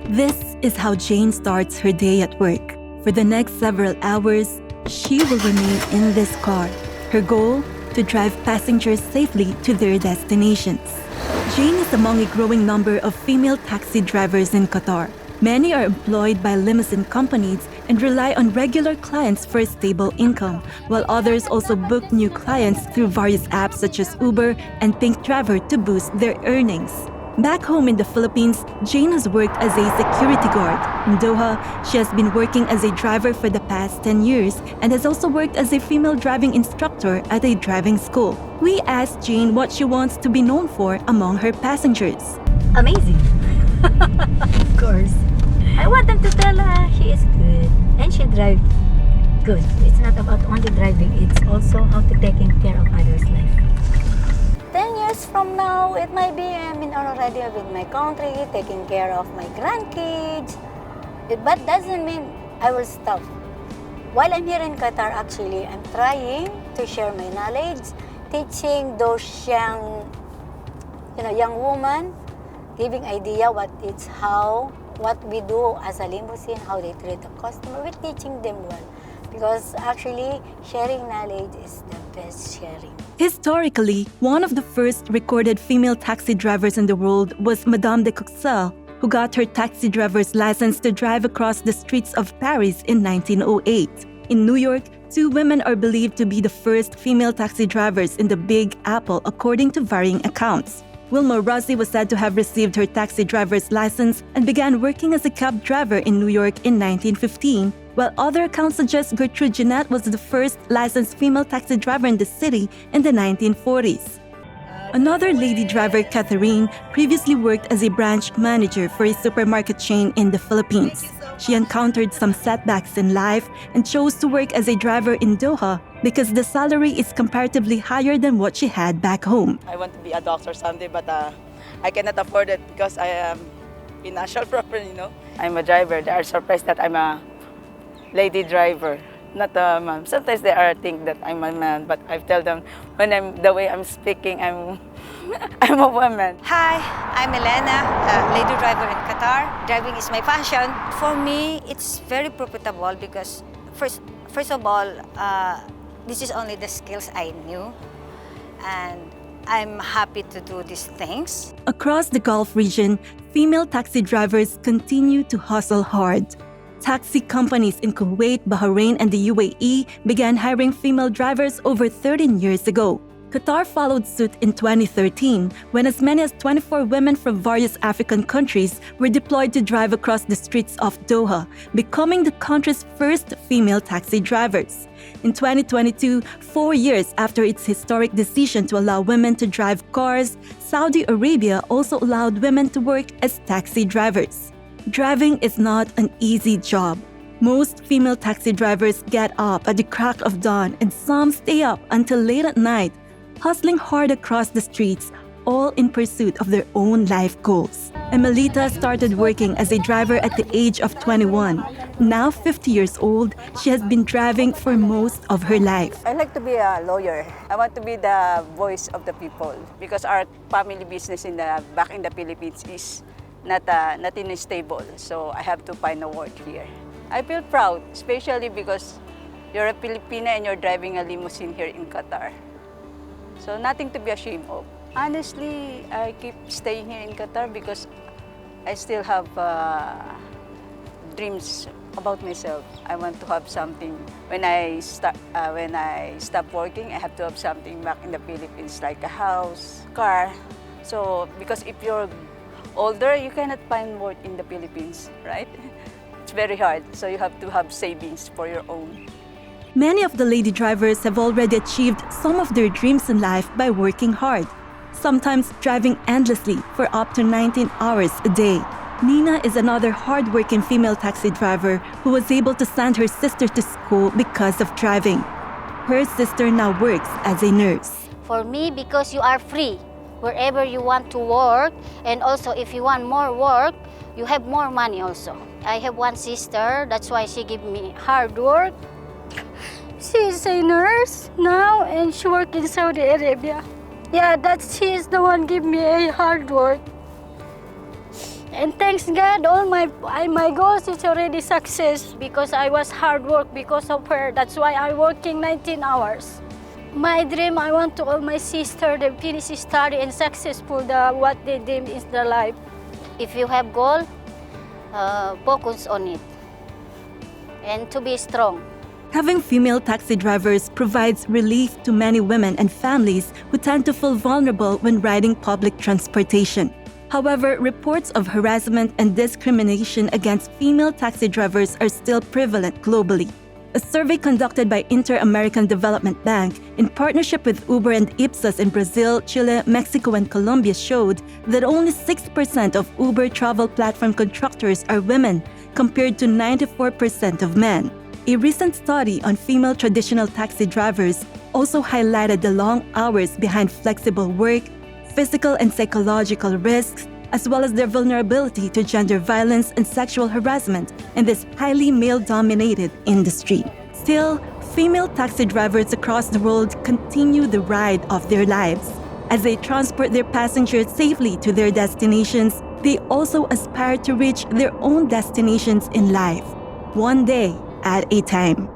This is how Jane starts her day at work. For the next several hours, she will remain in this car. Her goal? To drive passengers safely to their destinations. Jane is among a growing number of female taxi drivers in Qatar. Many are employed by limousine companies and rely on regular clients for a stable income, while others also book new clients through various apps such as Uber and Pink Driver to boost their earnings. Back home in the Philippines, Jane has worked as a security guard. In Doha, she has been working as a driver for the past 10 years and has also worked as a female driving instructor at a driving school. We asked Jane what she wants to be known for among her passengers. Amazing. Of course. I want them to tell her she is good and she drives good. It's not about only driving, it's also how to taking care of others' life. 10 years from now, it might be I'm already with my country, taking care of my grandkids. But doesn't mean I will stop. While I'm here in Qatar, actually, I'm trying to share my knowledge, teaching those young women, giving idea what we do as a limousine, how they treat the customer. We're teaching them well. Because actually, sharing knowledge is the best sharing. Historically, one of the first recorded female taxi drivers in the world was Madame de Coxelle, who got her taxi driver's license to drive across the streets of Paris in 1908. In New York, 2 women are believed to be the first female taxi drivers in the Big Apple, according to varying accounts. Wilma Rossi was said to have received her taxi driver's license and began working as a cab driver in New York in 1915, while other accounts suggest Gertrude Jeanette was the first licensed female taxi driver in the city in the 1940s. Another lady driver, Catherine, previously worked as a branch manager for a supermarket chain in the Philippines. She encountered some setbacks in life and chose to work as a driver in Doha because the salary is comparatively higher than what she had back home. I want to be a doctor someday, but I cannot afford it because I am financial problem, I'm a driver. They are surprised that I'm a lady driver, not a mom. Sometimes they are think that I'm a man, but I tell them the way I'm speaking, I'm a woman. Hi, I'm Elena, lady driver in Qatar. Driving is my passion. For me, it's very profitable because first of all, this is only the skills I knew, and I'm happy to do these things. Across the Gulf region, female taxi drivers continue to hustle hard. Taxi companies in Kuwait, Bahrain, and the UAE began hiring female drivers over 13 years ago. Qatar followed suit in 2013 when as many as 24 women from various African countries were deployed to drive across the streets of Doha, becoming the country's first female taxi drivers. In 2022, 4 years after its historic decision to allow women to drive cars, Saudi Arabia also allowed women to work as taxi drivers. Driving is not an easy job. Most female taxi drivers get up at the crack of dawn and some stay up until late at night, hustling hard across the streets, all in pursuit of their own life goals. Emelita started working as a driver at the age of 21. Now 50 years old, she has been driving for most of her life. I like to be a lawyer. I want to be the voice of the people because our family business back in the Philippines is not stable. So I have to find a work here. I feel proud, especially because you're a Filipina and you're driving a limousine here in Qatar. So nothing to be ashamed of. Honestly, I keep staying here in Qatar because I still have dreams about myself. I want to have something. When I stop working, I have to have something back in the Philippines, like a house, car. So because if you're older, you cannot find work in the Philippines, right? It's very hard. So you have to have savings for your own. Many of the lady drivers have already achieved some of their dreams in life by working hard, sometimes driving endlessly for up to 19 hours a day. Nina is another hard-working female taxi driver who was able to send her sister to school because of driving. Her sister now works as a nurse. For me, because you are free wherever you want to work, and also if you want more work, you have more money also. I have one sister, that's why she give me hard work. She is a nurse now and she works in Saudi Arabia. Yeah, she is the one give me a hard work. And thanks God, all my goals is already success because I was hard work because of her. That's why I'm working 19 hours. My dream, I want to all my sister they finish study and successful what they dream is their life. If you have goal, focus on it and to be strong. Having female taxi drivers provides relief to many women and families who tend to feel vulnerable when riding public transportation. However, reports of harassment and discrimination against female taxi drivers are still prevalent globally. A survey conducted by Inter-American Development Bank in partnership with Uber and Ipsos in Brazil, Chile, Mexico, and Colombia showed that only 6% of Uber travel platform contractors are women, compared to 94% of men. A recent study on female traditional taxi drivers also highlighted the long hours behind flexible work, physical and psychological risks, as well as their vulnerability to gender violence and sexual harassment in this highly male-dominated industry. Still, female taxi drivers across the world continue the ride of their lives. As they transport their passengers safely to their destinations, they also aspire to reach their own destinations in life, one day at a time.